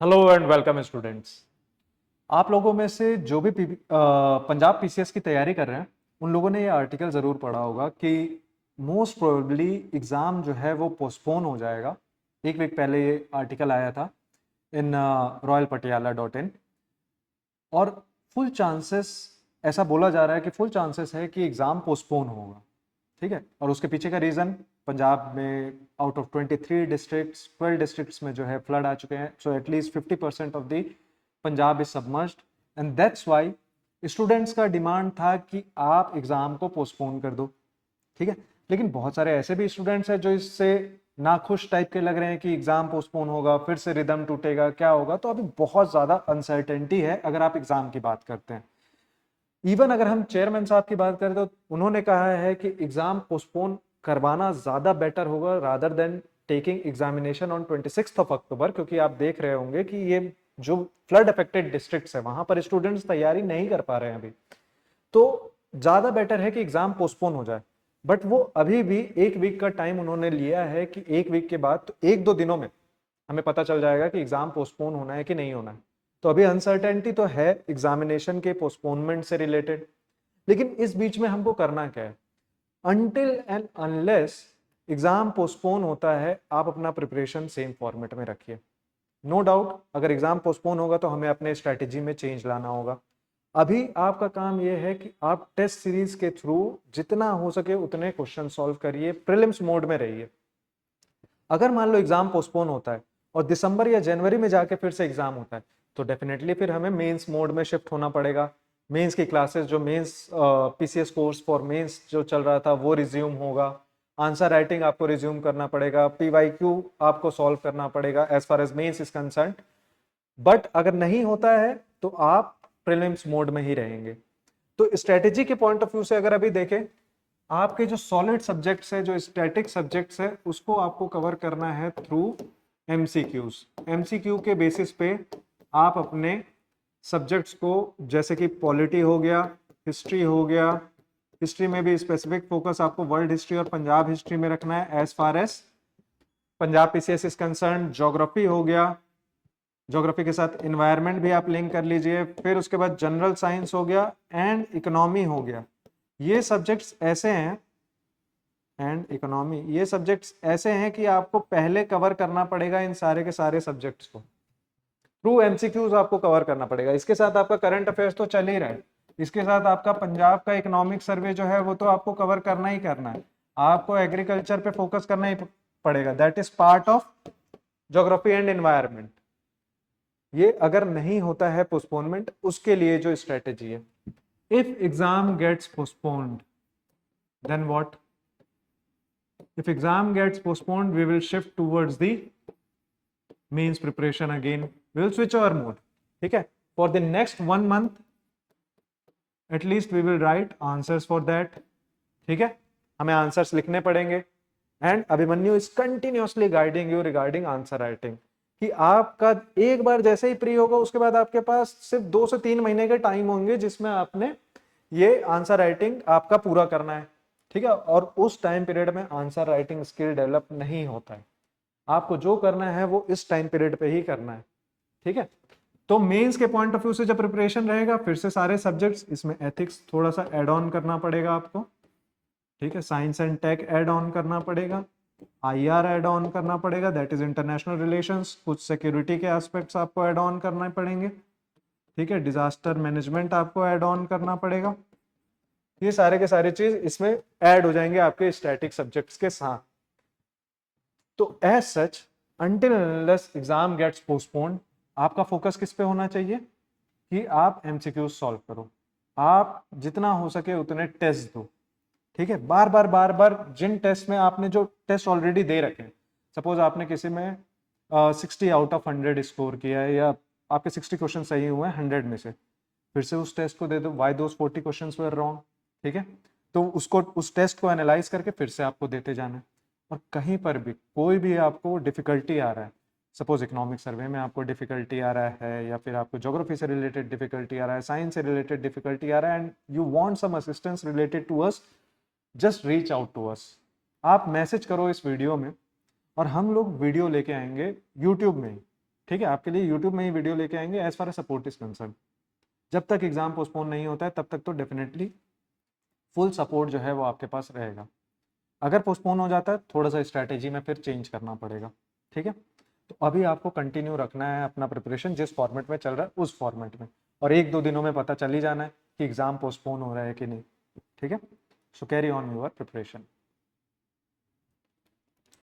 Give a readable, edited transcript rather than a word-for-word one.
Hello and welcome students. आप लोगों में से जो भी पंजाब पीसीएस की तैयारी कर रहे हैं उन लोगों ने ये आर्टिकल ज़रूर पढ़ा होगा कि मोस्ट प्रोबेबली एग्ज़ाम जो है वो पोस्टपोन हो जाएगा। एक वीक पहले ये आर्टिकल आया था इन royalpatiala.in और फुल चांसेस ऐसा बोला जा रहा है कि फुल चांसेस है कि एग्ज़ाम पोस्टपोन होगा। ठीक है, और उसके पीछे का रीज़न पंजाब में आउट ऑफ 23 डिस्ट्रिक्ट्स 12 डिस्ट्रिक्ट्स में जो है फ्लड आ चुके हैं। So at least 50% of the Punjab is submerged and that's why students का डिमांड था कि आप एग्ज़ाम को पोस्टपोन कर दो। ठीक है, लेकिन बहुत सारे ऐसे भी स्टूडेंट्स हैं जो इससे नाखुश टाइप के लग रहे हैं कि एग्ज़ाम पोस्टपोन होगा, फिर से रिदम टूटेगा, क्या होगा। तो अभी बहुत ज़्यादा अनसर्टेनिटी है अगर आप एग्ज़ाम की बात करते हैं। इवन अगर हम चेयरमैन साहब की बात करें तो उन्होंने कहा है कि एग्जाम पोस्टपोन करवाना ज्यादा बेटर होगा rather than taking examination on 26 of October, क्योंकि आप देख रहे होंगे कि ये जो फ्लड अफेक्टेड डिस्ट्रिक्ट्स है वहां पर स्टूडेंट्स तैयारी नहीं कर पा रहे हैं अभी। तो ज्यादा बेटर है कि एग्जाम पोस्टपोन हो जाए। बट वो अभी भी एक वीक का टाइम उन्होंने लिया है कि एक वीक के बाद तो एक दो दिनों में हमें पता चल जाएगा कि एग्जाम पोस्टपोन होना है कि नहीं होना है। तो अभी अनसर्टेनिटी तो है एग्जामिनेशन के पोस्टपोनमेंट से रिलेटेड, लेकिन इस बीच में हमको करना क्या है? Until and unless exam postpone होता है आप अपना प्रिपरेशन सेम फॉर्मेट में रखिए। नो डाउट अगर एग्जाम पोस्टपोन होगा तो हमें अपने स्ट्रेटेजी में चेंज लाना होगा। अभी आपका काम यह है कि आप टेस्ट सीरीज के थ्रू जितना हो सके उतने क्वेश्चन सॉल्व करिए, प्रीलिम्स मोड में रहिए। अगर मान लो एग्जाम पोस्टपोन होता है और दिसंबर या जनवरी में जाके फिर से एग्जाम होता है तो डेफिनेटली फिर हमें मेंस मोड में शिफ्ट होना पड़ेगा। मेंस की क्लासेस जो mains PCS course for mains जो चल रहा था वो रिज्यूम होगा। आंसर राइटिंग आपको रिज्यूम करना पड़ेगा, पीवाईक्यू आपको सॉल्व करना पड़ेगा as far as mains is concern. बट अगर नहीं होता है तो आप प्रीलिम्स मोड में ही रहेंगे। तो स्ट्रेटेजी के पॉइंट ऑफ व्यू से अगर अभी देखें, आपके जो सॉलिड सब्जेक्ट्स है, जो स्टैटिक सब्जेक्ट्स है, उसको आपको कवर करना है थ्रू एमसीक्यूज। एमसीक्यू के बेसिस पे आप अपने सब्जेक्ट्स को, जैसे कि पॉलिटी हो गया, हिस्ट्री हो गया, हिस्ट्री में भी स्पेसिफिक फोकस आपको वर्ल्ड हिस्ट्री और पंजाब हिस्ट्री में रखना है as far as Punjab PCS is concern. Geography हो गया, ज्योग्राफी के साथ इन्वायरमेंट भी आप लिंक कर लीजिए। फिर उसके बाद जनरल साइंस हो गया एंड इकोनॉमी हो गया। ये सब्जेक्ट्स ऐसे हैं एंड इकोनॉमी, ये सब्जेक्ट्स ऐसे हैं कि आपको पहले कवर करना पड़ेगा इन सारे के सारे सब्जेक्ट्स को। थ्रू एमसीक्यूज आपको कवर करना पड़ेगा। इसके साथ आपका करंट अफेयर्स तो चल ही रहा है, इसके साथ आपका पंजाब का इकोनॉमिक सर्वे जो है वो तो आपको कवर करना ही करना है। आपको एग्रीकल्चर पे फोकस करना ही पड़ेगा, that is part of geography and environment. ये अगर नहीं होता है पोस्टपोनमेंट, उसके लिए जो स्ट्रेटेजी है, if exam gets postponed then what? If exam gets postponed, we will shift towards the mains preparation again. We will switch our mode. ठीक है? For the next 1 month, at least we will write answers for that. ठीक है? हमें answers लिखने पड़ेंगे and Abhimanyu is continuously guiding you regarding answer writing, कि आपका एक बार जैसे ही फ्री होगा उसके बाद आपके पास सिर्फ 2 से 3 महीने के टाइम होंगे जिसमें आपने ये आंसर राइटिंग आपका पूरा करना है। ठीक है, और उस टाइम पीरियड में आंसर राइटिंग स्किल डेवलप नहीं होता है। आपको जो करना है वो इस टाइम पीरियड पे ही करना है। ठीक है, तो मेंस के पॉइंट ऑफ व्यू से जब प्रिपरेशन रहेगा, फिर से सारे सब्जेक्ट्स, इसमें एथिक्स थोड़ा सा ऐड ऑन करना पड़ेगा आपको। ठीक है, science and tech add on करना पड़ेगा, आईआर ऐड ऑन करना पड़ेगा, दैट इज इंटरनेशनल रिलेशंस, कुछ सिक्योरिटी के एस्पेक्ट्स आपको ऐड ऑन करने पड़ेंगे। ठीक है, डिजास्टर मैनेजमेंट आपको ऐड ऑन करना पड़ेगा। ये सारे के सारे चीज इसमें ऐड हो जाएंगे आपके स्टैटिक सब्जेक्ट्स के साथ। तो as such until unless exam gets postponed, आपका फोकस किस पे होना चाहिए कि आप एमसीक्यूज सॉल्व करो, आप जितना हो सके उतने टेस्ट दो। ठीक है, बार बार जिन टेस्ट में आपने जो टेस्ट ऑलरेडी दे रखे हैं, सपोज आपने किसी में 60 आउट ऑफ 100 स्कोर किया है या आपके 60 क्वेश्चन सही हुए हैं 100 में से, फिर से उस टेस्ट को दे दो, why those 40 questions were wrong. ठीक है, तो उसको, उस टेस्ट को एनालाइज करके फिर से आपको देते जाना है। और कहीं पर भी कोई भी आपको डिफिकल्टी आ रहा है, सपोज इकोनॉमिक सर्वे में आपको डिफिकल्टी आ रहा है, या फिर आपको ज्योग्राफी से रिलेटेड डिफिकल्टी आ रहा है, साइंस से रिलेटेड डिफिकल्टी आ रहा है and you want some assistance related to us, just reach out to us. आप मैसेज करो इस वीडियो में और हम लोग वीडियो लेके आएंगे यूट्यूब में ही। ठीक है, आपके लिए यूट्यूब में ही वीडियो लेके आएंगे as far as support is concern. जब तक एग्जाम पोस्टपोन नहीं होता है तब तक तो डेफिनेटली फुल सपोर्ट जो है वो आपके पास रहेगा। अगर पोस्टपोन हो जाता है थोड़ा सा स्ट्रैटेजी में फिर चेंज करना पड़ेगा। ठीक है, तो अभी आपको कंटिन्यू रखना है अपना प्रिपरेशन जिस फॉर्मेट में चल रहा है उस फॉर्मेट में, और 1-2 दिनों में पता चल ही जाना है कि एग्जाम पोस्टपोन हो रहा है कि नहीं। ठीक है, सो कैरी ऑन योर प्रिपरेशन।